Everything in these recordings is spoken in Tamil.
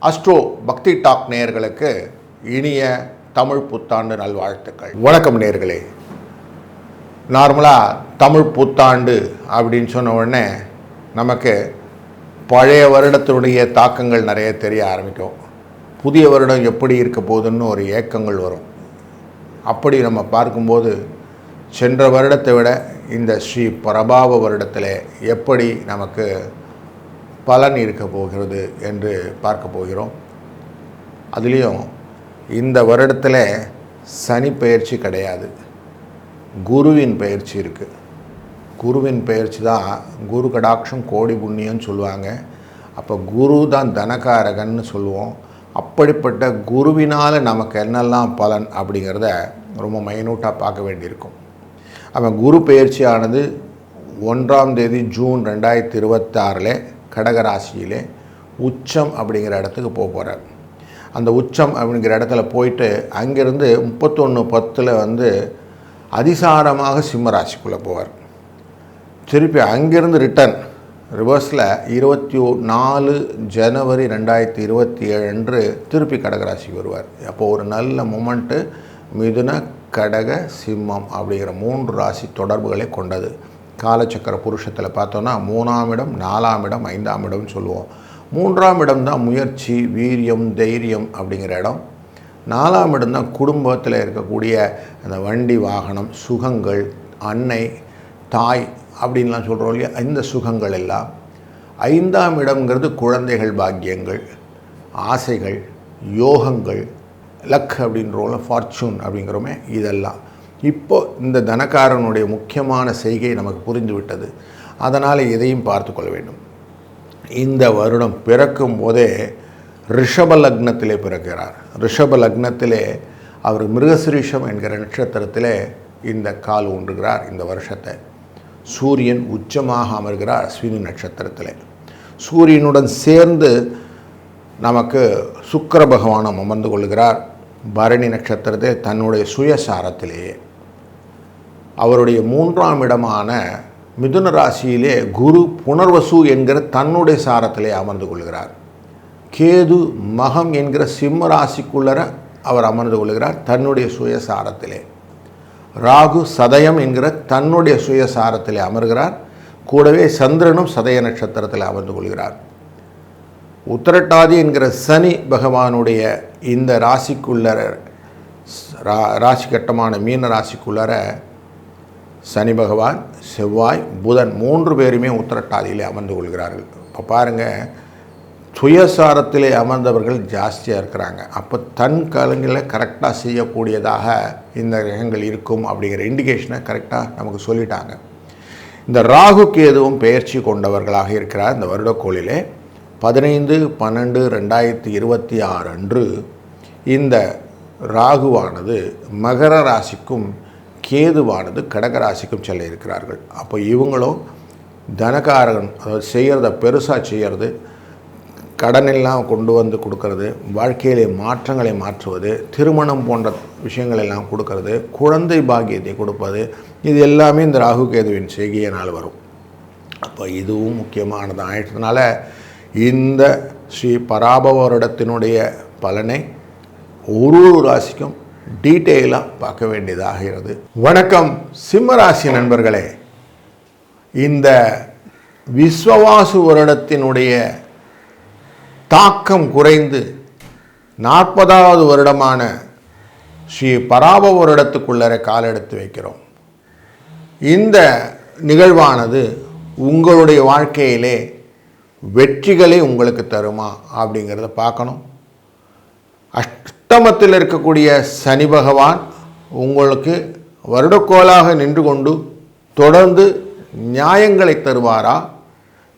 அஸ்ட்ரோ பக்தி டாக் நேயர்களுக்கு இனிய தமிழ் புத்தாண்டு நல்வாழ்த்துக்கள். வணக்கம் நேயர்களே. நார்மலாக தமிழ் புத்தாண்டு அப்படின்னு சொன்ன உடனே நமக்கு பழைய வருடத்தினுடைய தாக்கங்கள் நிறைய தெரிய ஆரம்பிக்கும். புதிய வருடம் எப்படி இருக்க போகுதுன்னு ஒரு ஏக்கங்கள் வரும். அப்படி நம்ம பார்க்கும்போது சென்ற வருடத்தை விட இந்த ஸ்ரீ பிரபாவ வருடத்தில் எப்படி நமக்கு பலன் இருக்க போகிறது என்று பார்க்க போகிறோம். அதுலேயும் இந்த வருடத்தில் சனி பெயர்ச்சி கிடையாது, குருவின் பெயர்ச்சி இருக்குது. குருவின் பெயர்ச்சி தான் குரு கடாட்சம் கோடி புண்ணியம்னு சொல்லுவாங்க. அப்போ குரு தான் தனகாரகன்னு சொல்லுவோம். அப்படிப்பட்ட குருவினால் நமக்கு என்னெல்லாம் பலன் அப்படிங்கிறத ரொம்ப மைனூட்டாக பார்க்க வேண்டியிருக்கும். அவன் குரு பெயர்ச்சியானது 1ஆம் தேதி ஜூன் 2026 கடகராசியிலே உச்சம் அப்படிங்கிற இடத்துக்கு போகிறார். அந்த உச்சம் அப்படிங்கிற இடத்துல போயிட்டு அங்கேருந்து 31/10 அதிசாரமாக சிம்ம ராசிக்குள்ளே போவார். திருப்பி அங்கேருந்து ரிட்டர்ன் ரிவர்ஸில் 24 ஜனவரி 2027 அன்று திருப்பி கடகராசிக்கு வருவார். அப்போது ஒரு நல்ல மொமெண்ட்டு மிதுன கடக சிம்மம் அப்படிங்கிற 3 ராசி தொடர்புகளை கொண்டது. காலச்சக்கர புருஷத்தில் பார்த்தோன்னா 3ஆம் இடம், 4ஆம் இடம், 5ஆம் இடம்னு சொல்லுவோம். 3ஆம் இடம் தான் முயற்சி, வீரியம், தைரியம் அப்படிங்கிற இடம். 4ஆம் இடம் தான் குடும்பத்தில் இருக்கக்கூடிய அந்த வண்டி வாகனம், சுகங்கள், அன்னை, தாய் அப்படின்லாம் சொல்கிறோம் இல்லையா, இந்த சுகங்கள் எல்லாம். 5ஆம் இடம்ங்கிறது குழந்தைகள், பாக்கியங்கள், ஆசைகள், யோகங்கள், லக் அப்படின்றோம்ல, ஃபார்ச்சூன் அப்படிங்கிறோமே, இதெல்லாம். இப்போ இந்த தனக்காரனுடைய முக்கியமான செய்கை நமக்கு புரிந்துவிட்டது. அதனால் இதையும் பார்த்து கொள்ள வேண்டும். இந்த வருடம் பிறக்கும் போதே ரிஷப லக்னத்திலே பிறக்கிறார். ரிஷப லக்னத்திலே அவர் மிருகசிரீஷம் என்கிற நட்சத்திரத்திலே இந்த கால் ஊன்றுகிறார். இந்த வருஷத்தை சூரியன் உச்சமாக அமர்கிறார் அஸ்வினி நட்சத்திரத்தில். சூரியனுடன் சேர்ந்து நமக்கு சுக்கிர பகவானும் அமர்ந்து கொள்கிறார் பரணி நட்சத்திரத்தை தன்னுடைய சுயசாரத்திலேயே. அவருடைய 3ஆம் இடமான மிதுன ராசியிலே குரு புனர்வசு என்கிற தன்னுடைய சாரத்திலே அமர்ந்து கொள்கிறார். கேது மகம் என்கிற சிம்ம ராசிக்குள்ளர அவர் அமர்ந்து கொள்கிறார் தன்னுடைய சுயசாரத்திலே. ராகு சதயம் என்கிற தன்னுடைய சுயசாரத்திலே அமர்கிறார். கூடவே சந்திரனும் சதய நட்சத்திரத்தில் அமர்ந்து கொள்கிறார். உத்திரட்டாதி என்கிற சனி பகவானுடைய இந்த ராசிக்குள்ளர ராசி கட்டமான மீன ராசிக்குள்ளர சனி பகவான், செவ்வாய், புதன் 3 பேருமே உத்திரட்டாதியிலே அமர்ந்து கொள்கிறார்கள். இப்போ பாருங்கள், சுயசாரத்திலே அமர்ந்தவர்கள் ஜாஸ்தியாக இருக்கிறாங்க. அப்போ தன் காலங்களில் கரெக்டாக செய்யக்கூடியதாக இந்த கிரகங்கள் இருக்கும் அப்படிங்கிற இண்டிகேஷனை கரெக்டாக நமக்கு சொல்லிட்டாங்க. இந்த ராகு கேதுவும் பெயர்ச்சி கொண்டவர்களாக இருக்கிறார். இந்த வருடக்கோளிலே 15/12/2026 அன்று இந்த ராகுவானது மகர ராசிக்கும் கேதுவானது கடகராசிக்கும் செல்ல இருக்கிறார்கள். அப்போ இவங்களும் தனகாரகன், அதாவது செய்கிறத பெருசாக செய்கிறது, கடனெல்லாம் கொண்டு வந்து கொடுக்கறது, வாழ்க்கையிலே மாற்றங்களை மாற்றுவது, திருமணம் போன்ற விஷயங்களெல்லாம் கொடுக்கறது, குழந்தை பாக்கியத்தை கொடுப்பது, இது எல்லாமே இந்த ராகு கேதுவின் செய்கையினால் வரும். அப்போ இதுவும் முக்கியமானது ஆயிட்டதுனால இந்த ஸ்ரீ பராபவ வருடத்தினுடைய பலனை ஒரு ராசிக்கும் டீட்டெயிலாக பார்க்க வேண்டியதாகிறது. வணக்கம் சிம்மராசி நண்பர்களே. இந்த விஸ்வவாசு வருடத்தினுடைய தாக்கம் குறைந்து 40வது வருடமான ஸ்ரீ பராபவ வருடத்துக்குள்ளே கால் எடுத்து வைக்கிறோம். இந்த நிகழ்வானது உங்களுடைய வாழ்க்கையிலே வெற்றிகளை உங்களுக்கு தருமா அப்படிங்கிறத பார்க்கணும். அஷ்டமத்தில் இருக்கக்கூடிய சனி பகவான் உங்களுக்கு வருடக்கோளாக நின்று கொண்டு தொடர்ந்து நியாயங்களை தருவாரா,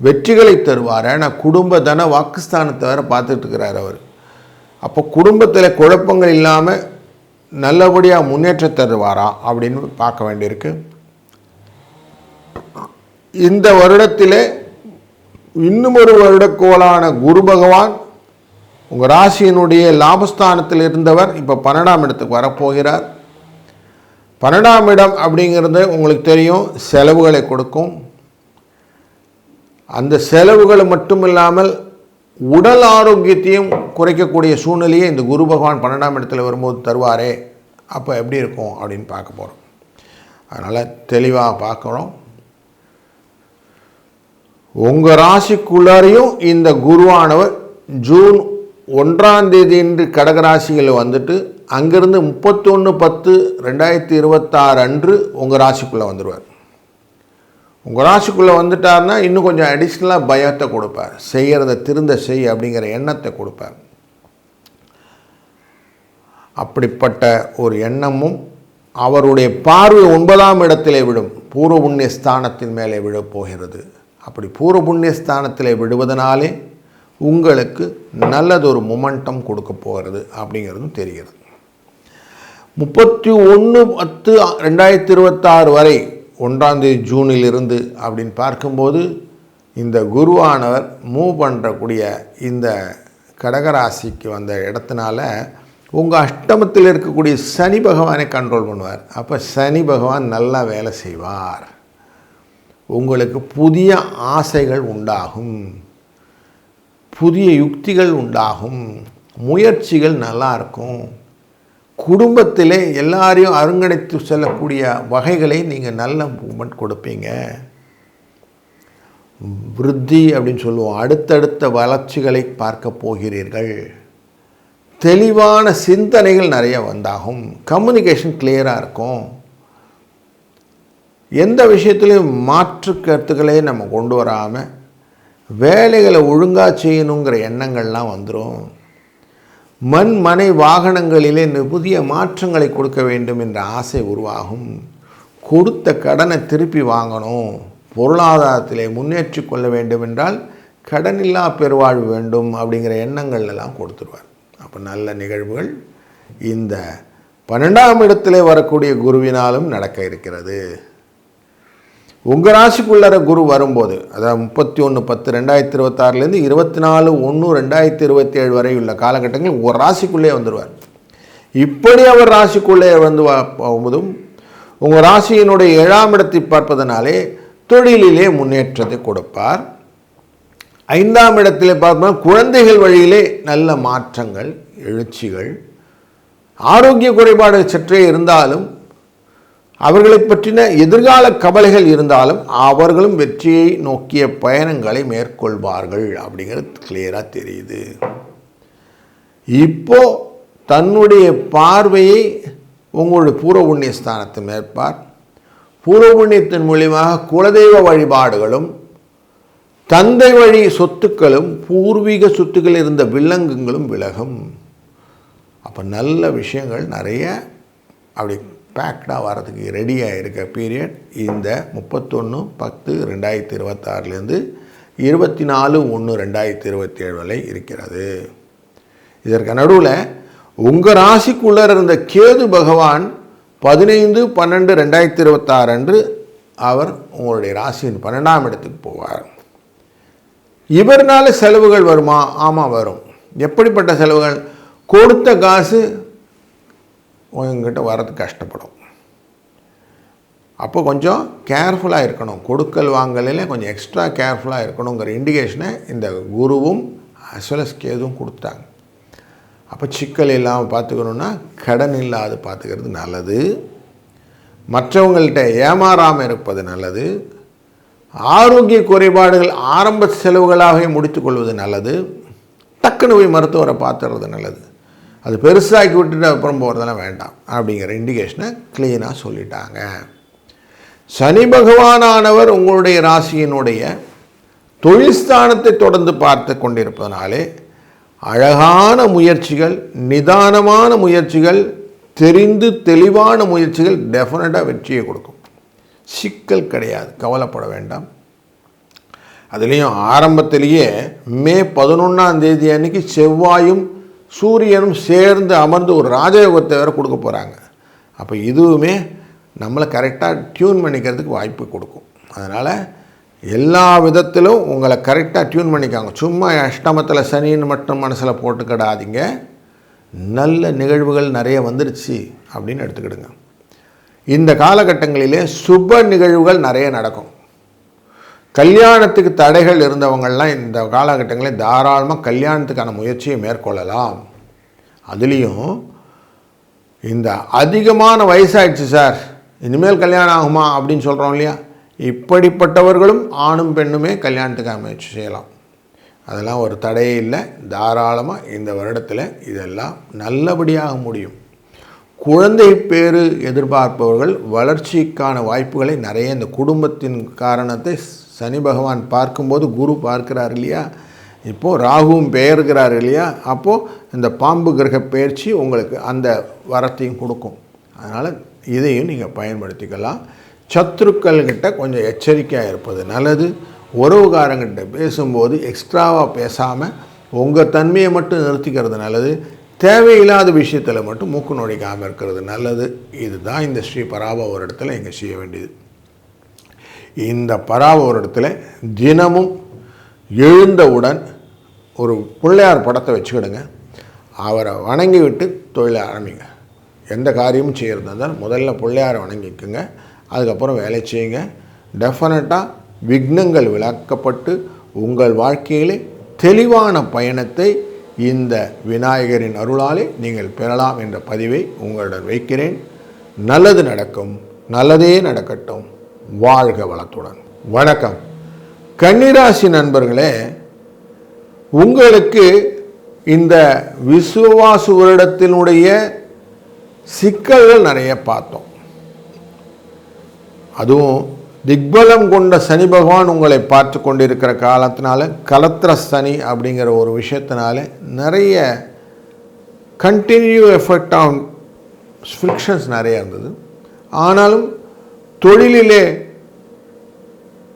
வெற்றிகளை தருவாரா? நான் குடும்ப தன வாக்குஸ்தானத்தை வேறு பார்த்துட்டு இருக்கிறார் அவர். அப்போ குடும்பத்தில் குழப்பங்கள் இல்லாமல் நல்லபடியாக முன்னேற்றம் தருவாரா அப்படின்னு பார்க்க வேண்டியிருக்கு. இந்த வருடத்திலே இன்னும் ஒரு வருடக்கோளான குரு பகவான் உங்கள் ராசியினுடைய லாபஸ்தானத்தில் இருந்தவர் இப்போ 12ஆம் இடத்துக்கு வரப்போகிறார். 12ஆம் இடம் அப்படிங்கிறது உங்களுக்கு தெரியும், செலவுகளை கொடுக்கும். அந்த செலவுகள் மட்டும் இல்லாமல் உடல் ஆரோக்கியத்தையும் குறைக்கக்கூடிய சூழ்நிலையை இந்த குரு பகவான் 12ஆம் இடத்துல வரும்போது தருவாரே, அப்போ எப்படி இருக்கும் அப்படின்னு பார்க்க போகிறோம். அதனால் தெளிவாக பார்க்குறோம். உங்கள் ராசிக்குள்ளாரையும் இந்த குருவானவர் ஜூன் 1ஆம் தேதி இன்று கடகராசியில் வந்துட்டு அங்கிருந்து 31/10/2026 அன்று உங்கள் ராசிக்குள்ளே வந்துடுவார். உங்கள் ராசிக்குள்ளே வந்துட்டார்னா இன்னும் கொஞ்சம் அடிஷ்னலாக பயத்தை கொடுப்பார். செய்கிறத திருந்த செய் அப்படிங்கிற எண்ணத்தை கொடுப்பார். அப்படிப்பட்ட ஒரு எண்ணமும் அவருடைய பார்வை 9ஆம் இடத்திலே விடும். பூர்வ புண்ணிய ஸ்தானத்தின் மேலே விழப் போகிறது. அப்படி பூர்வ புண்ணிய ஸ்தானத்திலே விடுவதனாலே உங்களுக்கு நல்லதொரு மொமெண்டம் கொடுக்க போகிறது அப்படிங்கிறதும் தெரிகிறது. 31/10/2026 வரை 1ஆம் தேதி ஜூனிலிருந்து அப்படின்னு பார்க்கும்போது இந்த குருவானவர் மூவ் பண்ணுறக்கூடிய இந்த கடகராசிக்கு வந்த இடத்தினால உங்கள் அஷ்டமத்தில் இருக்கக்கூடிய சனி பகவானை கண்ட்ரோல் பண்ணுவார். அப்போ சனி பகவான் நல்லா வேலை செய்வார். உங்களுக்கு புதிய ஆசைகள் உண்டாகும், புதிய யுக்திகள் உண்டாகும், முயற்சிகள் நல்லா இருக்கும். குடும்பத்திலே எல்லாரையும் அருங்கடைத்து செல்லக்கூடிய வகைகளை நீங்கள் நல்ல மூமெண்ட் கொடுப்பீங்க. விருத்தி அப்படின்னு சொல்லுவோம். அடுத்தடுத்த வளர்ச்சிகளை பார்க்க போகிறீர்கள். தெளிவான சிந்தனைகள் நிறைய வந்தாகும். கம்யூனிகேஷன் கிளியராக இருக்கும். எந்த விஷயத்துலையும் மாற்று கருத்துக்களே நம்ம கொண்டு வராமல் வேலைகளை ஒழுங்காக செய்யணுங்கிற எண்ணங்கள்லாம் வந்துடும். மண் மனை வாகனங்களிலே புதிய மாற்றங்களை கொடுக்க வேண்டும் என்ற ஆசை உருவாகும். கொடுத்த கடனை திருப்பி வாங்கணும், பொருளாதாரத்திலே முன்னேற்றி கொள்ள வேண்டும் என்றால் கடனில்லா பெருவாழ்வு வேண்டும் அப்படிங்கிற எண்ணங்கள் எல்லாம் கொடுத்துருவார். அப்போ நல்ல நிகழ்வுகள் இந்த 12ஆம் இடத்திலே வரக்கூடிய குருவினாலும் நடக்க இருக்கிறது. உங்கள் ராசிக்குள்ளற குரு வரும்போது, அதாவது 31/10/2026 24/1/2027 வரை உள்ள காலகட்டங்கள் ஒரு ராசிக்குள்ளே வந்துடுவார். இப்படி அவர் ராசிக்குள்ளே வந்து போகும்போதும் உங்கள் ராசியினுடைய 7ஆம் இடத்தை பார்ப்பதனாலே தொழிலிலே முன்னேற்றத்தை கொடுப்பார். 5ஆம் இடத்திலே பார்ப்போம் குழந்தைகள் வழியிலே நல்ல மாற்றங்கள், எழுச்சிகள். ஆரோக்கிய குறைபாடு சற்றே இருந்தாலும் அவர்களை பற்றின எதிர்கால கவலைகள் இருந்தாலும் அவர்களும் வெற்றியை நோக்கிய பயணங்களை மேற்கொள்வார்கள் அப்படிங்கிறது கிளியராக தெரியுது. இப்போ தன்னுடைய பார்வையை உங்களுடைய பூர்வ புண்ணிய ஸ்தானத்தில் மேற்பார். பூர்வ புண்ணியத்தின் மூலியமாக குலதெய்வ வழிபாடுகளும் தந்தை வழி சொத்துக்களும் பூர்வீக சொத்துக்கள் இருந்த வில்லங்கங்களும் விலகும். அப்போ நல்ல விஷயங்கள் நிறைய அப்படி பேக்டாக வரதுக்கு ரெடியாக இருக்க பீரியட் இந்த 31/10/2026 24/1/2027 வரை இருக்கிறது. இதற்கு நடுவில் உங்கள் ராசிக்குள்ளே இருந்த கேது பகவான் 15/12/2026 அன்று அவர் உங்களுடைய ராசியின் 12ஆம் இடத்துக்கு போவார். இவர்னால செலவுகள் வருமா? ஆமாம் வரும். எப்படிப்பட்ட செலவுகள்? கொடுத்த காசு உங்ககிட்ட வரதுக்கு கஷ்டப்படும். அப்போ கொஞ்சம் கேர்ஃபுல்லாக இருக்கணும். கொடுக்கல் வாங்கலில் கொஞ்சம் எக்ஸ்ட்ரா கேர்ஃபுல்லாக இருக்கணுங்கிற இண்டிகேஷனை இந்த குருவும் அஸ்வலஸ் கேதுவும் கொடுத்தாங்க. அப்போ சிக்கல் இல்லாமல் பார்த்துக்கணுன்னா கடன் இல்லாத பார்த்துக்கிறது நல்லது. மற்றவங்கள்ட்ட ஏமாறாமல் இருப்பது நல்லது. ஆரோக்கிய குறைபாடுகள் ஆரம்ப செலவுகளாகவே முடித்துக்கொள்வது நல்லது. டக்குன்னு போய் மருத்துவரை பார்த்துறது நல்லது. அது பெருசாக்கி விட்டுட்டு அப்புறம் போகிறதெல்லாம் வேண்டாம் அப்படிங்கிற இண்டிகேஷனை க்ளீனாக சொல்லிட்டாங்க. சனி பகவானானவர் உங்களுடைய ராசியினுடைய தொழில் ஸ்தானத்தை தொடர்ந்து பார்த்து கொண்டிருப்பதனாலே அழகான முயற்சிகள், நிதானமான முயற்சிகள், தெரிந்து தெளிவான முயற்சிகள் டெஃபினட்டாக வெற்றியை கொடுக்கும். சிக்கல் கிடையாது, கவலைப்பட வேண்டாம். அதுலேயும் ஆரம்பத்திலேயே மே 11ஆம் தேதி அன்னைக்கு செவ்வாயும் சூரியனும் சேர்ந்து அமர்ந்து ஒரு ராஜயோகத்தை வேறு கொடுக்க போகிறாங்க. அப்போ இதுவுமே நம்மளை கரெக்டாக டியூன் பண்ணிக்கிறதுக்கு வாய்ப்பு கொடுக்கும். அதனால் எல்லா விதத்திலும் உங்களை கரெக்டாக டியூன் பண்ணிக்காங்க. சும்மா அஷ்டமத்தில் சனின்னு மட்டும் மனசில் போட்டுக்கிடாதீங்க. நல்ல நிகழ்வுகள் நிறைய வந்துடுச்சு அப்படின்னு எடுத்துக்கிடுங்க. இந்த காலகட்டங்களிலே சுப நிகழ்வுகள் நிறைய நடக்கும். கல்யாணத்துக்கு தடைகள் இருந்தவங்கள்லாம் இந்த காலகட்டங்களில் தாராளமாக கல்யாணத்துக்கான முயற்சியை மேற்கொள்ளலாம். அதுலேயும் இந்த அதிகமான வயசாகிடுச்சு சார், இனிமேல் கல்யாணம் ஆகுமா அப்படின்னு சொல்கிறோம் இல்லையா, இப்படிப்பட்டவர்களும் ஆணும் பெண்ணுமே கல்யாணத்துக்காக முயற்சி செய்யலாம். அதெல்லாம் ஒரு தடையே இல்லை. தாராளமாக இந்த வருடத்தில் இதெல்லாம் நல்லபடியாக முடியும். குழந்தை பேறு எதிர்பார்ப்பவர்கள் வளர்ச்சிக்கான வாய்ப்புகளை நிறைய, இந்த குடும்பத்தின் காரணத்தை சனி பகவான் பார்க்கும்போது குரு பார்க்கிறார் இல்லையா, இப்போது ராகுவும் பெயர்கிறார் இல்லையா, அப்போது இந்த பாம்பு கிரக பயிற்சி உங்களுக்கு அந்த வரத்தையும் கொடுக்கும். அதனால் இதையும் நீங்கள் பயன்படுத்திக்கலாம். சத்துருக்கள்கிட்ட கொஞ்சம் எச்சரிக்கையாக இருப்பது நல்லது. உறவுகாரங்கிட்ட பேசும்போது எக்ஸ்ட்ராவாக பேசாமல் உங்கள் தன்மையை மட்டும் நிறுத்திக்கிறது நல்லது. தேவையில்லாத விஷயத்தில் மட்டும் மூக்கு நுழைக்காமல் இருக்கிறது நல்லது. இதுதான் இந்த ஸ்ரீ பராப வருடத்தில் இங்கே செய்ய வேண்டியது. இந்த பராப வருடத்தில் தினமும் எழுந்தவுடன் ஒரு பிள்ளையார் படத்தை வச்சுக்கிடுங்க. அவரை வணங்கி விட்டு தொழிலை ஆரம்பிங்க. எந்த காரியமும் செய்கிறதா இருந்தாலும் முதல்ல பிள்ளையாரை வணங்கிக்குங்க, அதுக்கப்புறம் வேலை செய்யுங்க. டெஃபினட்டாக விக்னங்கள் விளக்கப்பட்டு உங்கள் வாழ்க்கையிலே தெளிவான பயணத்தை இந்த விநாயகரின் அருளாலே நீங்கள் பெறலாம் என்ற பதிவை உங்களுடன் வைக்கிறேன். நல்லது நடக்கும், நல்லதே நடக்கட்டும். வாழ்க வளத்துடன். வணக்கம். கன்னிராசி நண்பர்களே, உங்களுக்கு இந்த விசுவாசு வருடத்தினுடைய சிக்கல்கள் நிறைய பார்த்தோம். அதுவும் திக்பலம் கொண்ட சனி பகவான் உங்களை பார்த்து கொண்டிருக்கிற காலத்தினால, கலத்திர சனி அப்படிங்கிற ஒரு விஷயத்தினால நிறைய கண்டினியூ எஃபெக்ட் ஆன் ஃப்ரிக்ஷன்ஸ் நிறைய இருந்தது. ஆனாலும் தொழிலிலே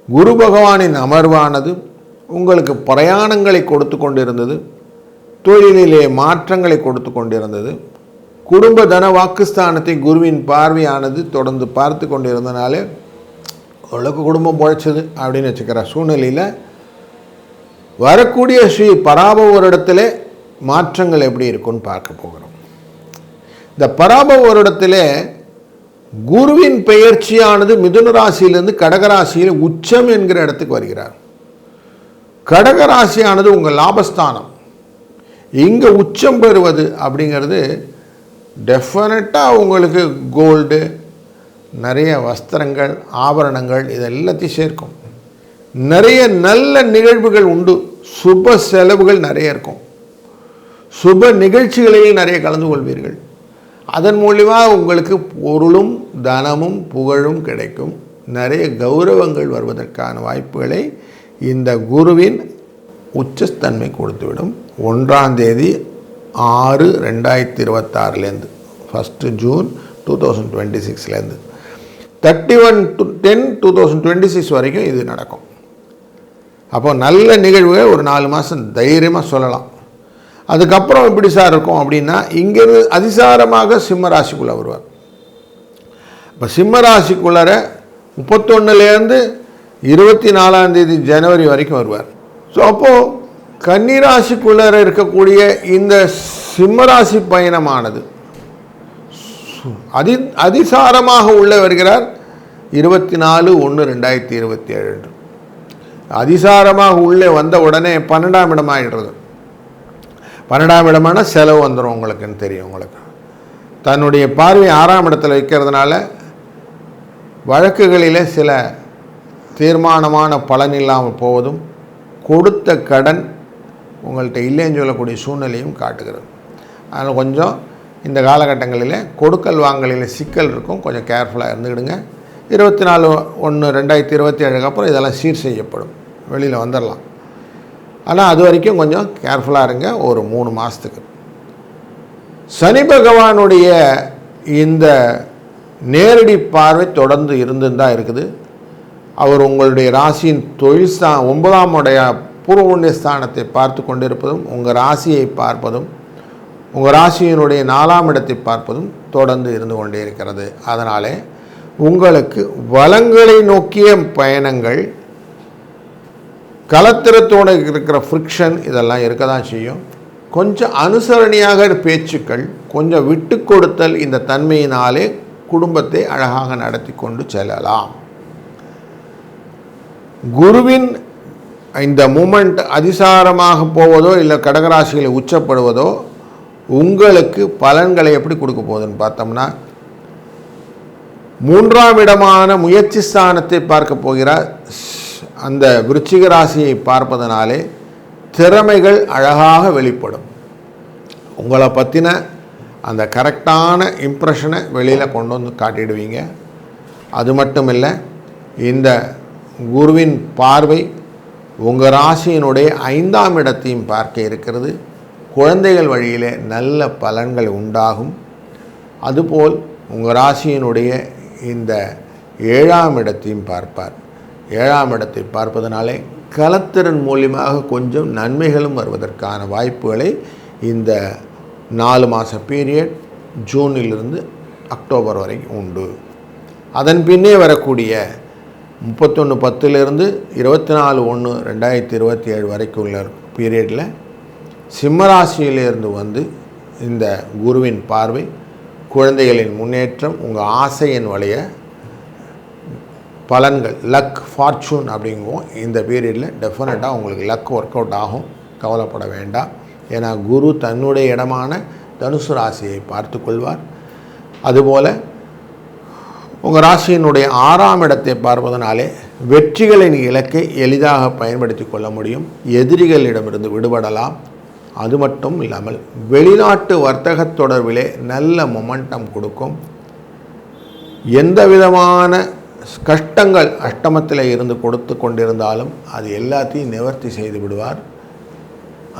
குரு பகவானின் அமர்வானது உங்களுக்கு பிரயாணங்களை கொடுத்து கொண்டிருந்தது, தொழிலிலே மாற்றங்களை கொடுத்து கொண்டிருந்தது. குடும்ப தன வாக்குஸ்தானத்தை குருவின் பார்வையானது தொடர்ந்து பார்த்து கொண்டிருந்தனாலே ஓரளவுக்கு குடும்பம் பொழைச்சது அப்படின்னு வச்சுக்கிற சூழ்நிலையில் வரக்கூடிய ஸ்ரீ பராப வருடத்திலே மாற்றங்கள் எப்படி இருக்குன்னு பார்க்க போகிறோம். இந்த பராப வருடத்திலே குருவின் பெயர்ச்சியானது மிதுன ராசியிலிருந்து கடகராசியில் உச்சம் என்கிற இடத்துக்கு வருகிறார். கடகராசியானது உங்கள் லாபஸ்தானம். இங்கே உச்சம் பெறுவது அப்படிங்கிறது டெஃபினட்டாக உங்களுக்கு கோல்டு, நிறைய வஸ்திரங்கள், ஆபரணங்கள் இது எல்லாத்தையும் சேர்க்கும். நிறைய நல்ல நிகழ்வுகள் உண்டு. சுப செலவுகள் நிறைய இருக்கும். சுப நிகழ்ச்சிகளில் நிறைய கலந்து கொள்வீர்கள். அதன் மூலியமாக உங்களுக்கு பொருளும் தனமும் புகழும் கிடைக்கும். நிறைய கௌரவங்கள் வருவதற்கான வாய்ப்புகளை இந்த குருவின் உச்சத்தன்மை கொடுத்துவிடும். 1ஆம் தேதி 6/2026 1 ஜூன் 2026 31/10/2026 வரைக்கும் இது நடக்கும். அப்போ நல்ல நிகழ்வுகள் ஒரு 4 மாதம் தைரியமாக சொல்லலாம். அதுக்கப்புறம் எப்படி சார் இருக்கும் அப்படின்னா, இங்கேருந்து அதிசாரமாக சிம்ம ராசிக்குள்ளே வருவார். இப்போ சிம்ம ராசிக்குள்ளே 31 24ஆம் தேதி ஜனவரி வரைக்கும் வருவார். ஸோ அப்போது கன்னிராசிக்குள்ளே இருக்கக்கூடிய இந்த சிம்மராசி பயணமானது அதிசாரமாக உள்ளே வருகிறார். 24/1/2027 அதிசாரமாக உள்ளே வந்த உடனே 12ஆம் இடம் ஆகிடுறது. 12ஆம் இடமான செலவு வந்துடும். உங்களுக்குன்னு தெரியும். உங்களுக்கு தன்னுடைய பார்வை 6ஆம் இடத்துல வைக்கிறதுனால வழக்குகளிலே சில தீர்மானமான பலன் இல்லாமல் போவதும், கொடுத்த கடன் உங்கள்கிட்ட இல்லைன்னு சொல்லக்கூடிய சூழ்நிலையும் காட்டுகிறது. அதனால் கொஞ்சம் இந்த காலகட்டங்களில் கொடுக்கல் வாங்கலில் சிக்கல் இருக்கும். கொஞ்சம் கேர்ஃபுல்லாக இருந்துக்கிடுங்க. 24/1/2027 அப்புறம் இதெல்லாம் சீர் செய்யப்படும், வெளியில் வந்துடலாம். ஆனால் அது வரைக்கும் கொஞ்சம் கேர்ஃபுல்லாக இருங்க. ஒரு 3 மாதத்துக்கு சனி பகவானுடைய இந்த நேரடி பார்வை தொடர்ந்து இருந்துதான் இருக்குது. அவர் உங்களுடைய ராசியின் தொழில் 9ஆம் உடைய பூர்வ புண்ணிய ஸ்தானத்தை பார்த்து கொண்டிருப்பதும், உங்கள் ராசியை பார்ப்பதும், உங்கள் ராசியினுடைய 4ஆம் இடத்தை பார்ப்பதும் தொடர்ந்து இருந்து கொண்டே இருக்கிறது. அதனாலே உங்களுக்கு வளங்களை நோக்கிய பயணங்கள், கலத்திரத்தோடு இருக்கிற ஃப்ரிக்ஷன் இதெல்லாம் இருக்க தான் செய்யும். கொஞ்சம் அனுசரணையாக பேச்சுக்கள், கொஞ்சம் விட்டு கொடுத்தல், இந்த தன்மையினாலே குடும்பத்தை அழகாக நடத்தி கொண்டு செல்லலாம். குருவின் இந்த மூமெண்ட் அதிசாரமாக போவதோ இல்லை கடகராசியில் உச்சப்படுவதோ உங்களுக்கு பலன்களை எப்படி கொடுக்க போகுதுன்னு பார்த்தோம்னா, 3ஆம் இடமான முயற்சி ஸ்தானத்தை பார்க்க போகிறார். அந்த விருச்சிக ராசியை பார்ப்பதனாலே திறமைகள் அழகாக வெளிப்படும். உங்களை பற்றின அந்த கரெக்டான இம்ப்ரெஷனை வெளியில் கொண்டு வந்து காட்டிடுவீங்க. அது மட்டும் இல்லை, இந்த குருவின் பார்வை உங்கள் ராசியினுடைய 5ஆம் இடத்தையும் பார்க்க இருக்கிறது. குழந்தைகள் வழியிலே நல்ல பலன்கள் உண்டாகும். அதுபோல் உங்கள் ராசியினுடைய இந்த 7ஆம் இடத்தையும் பார்ப்பார். 7ஆம் இடத்தை பார்ப்பதனாலே கலத்திறன் மூலியமாக கொஞ்சம் நன்மைகளும் வருவதற்கான வாய்ப்புகளை இந்த 4 மாத பீரியட் ஜூனிலிருந்து அக்டோபர் வரைக்கும் உண்டு. அதன் பின்னே வரக்கூடிய 31/10 24/1/2027 வரைக்கும் உள்ள பீரியடில் சிம்மராசியிலிருந்து வந்து இந்த குருவின் பார்வை குழந்தைகளின் முன்னேற்றம், உங்கள் ஆசையின் வழிய பலன்கள், லக், ஃபார்ச்சூன் அப்படிங்குவோம். இந்த பீரியடில் டெஃபினட்டாக உங்களுக்கு லக் ஒர்க் அவுட் ஆகும். கவலைப்பட வேண்டாம். ஏன்னா குரு தன்னுடைய இடமான தனுசு ராசியை பார்த்து கொள்வார். அதுபோல் உங்கள் ராசியினுடைய 6ஆம் இடத்தை பார்ப்பதனாலே வெற்றிகளின் இலக்கை எளிதாக பயன்படுத்தி கொள்ள முடியும். எதிரிகளிடமிருந்து விடுபடலாம். அது மட்டும் இல்லாமல் வெளிநாட்டு வர்த்தக தொடர்பிலே நல்ல மொமெண்டம் கொடுக்கும். எந்த விதமான கஷ்டங்கள் அஷ்டமத்தில் இருந்து கொடுத்து கொண்டிருந்தாலும் அது எல்லாத்தையும் நிவர்த்தி செய்து விடுவார்.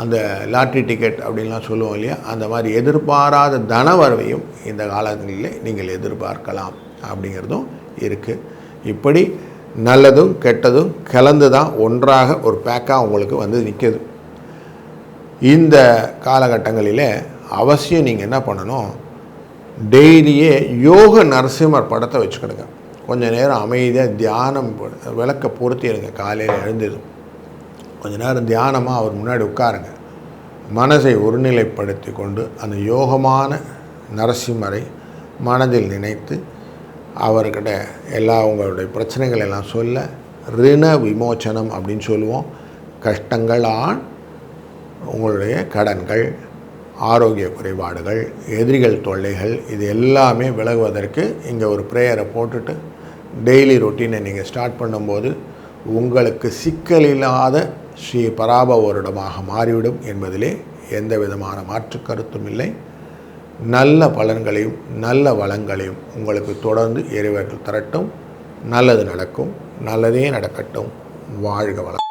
அந்த லாட்ரி டிக்கெட் அப்படின்லாம் சொல்லுவோம் இல்லையா, அந்த மாதிரி எதிர்பாராத தனவரவையும் இந்த காலங்களில் நீங்கள் எதிர்பார்க்கலாம் அப்படிங்கிறதும் இருக்குது. இப்படி நல்லதும் கெட்டதும் கலந்து தான் ஒன்றாக ஒரு பேக்காக உங்களுக்கு வந்து நிற்கிது. இந்த காலகட்டங்களில் அவசியம் நீங்கள் என்ன பண்ணணும், டெய்லியே யோக நரசிம்மர் படத்தை வச்சுக்கிடுங்க. கொஞ்சம் நேரம் அமைதியாக தியானம் விளக்க பொருத்திடுங்க. காலையில் எழுந்ததும் கொஞ்ச நேரம் தியானமாக அவர் முன்னாடி உட்காருங்க. மனதை ஒருநிலைப்படுத்தி கொண்டு அந்த யோகமான நரசிம்மரை மனதில் நினைத்து அவர்கிட்ட எல்லா உங்களுடைய பிரச்சனைகள் எல்லாம் சொல்ல, ரிண விமோச்சனம் அப்படின்னு சொல்லுவோம். கஷ்டங்களால் உங்களுடைய கடன்கள், ஆரோக்கிய குறைபாடுகள், எதிரிகள் தொல்லைகள், இது எல்லாமே விலகுவதற்கு இங்கே ஒரு ப்ரேயரை போட்டுட்டு டெய்லி ரொட்டீனை நீங்கள் ஸ்டார்ட் பண்ணும்போது உங்களுக்கு சிக்கலில்லாத ஸ்ரீ பராப வருடமாக மாறிவிடும் என்பதிலே எந்த விதமான மாற்று கருத்தும் இல்லை. நல்ல பலன்களையும் நல்ல வளங்களையும் உங்களுக்கு தொடர்ந்து இறைவர்கள் தரட்டும். நல்லது நடக்கும். நல்லதே நடக்கட்டும். வாழ்க வளம்.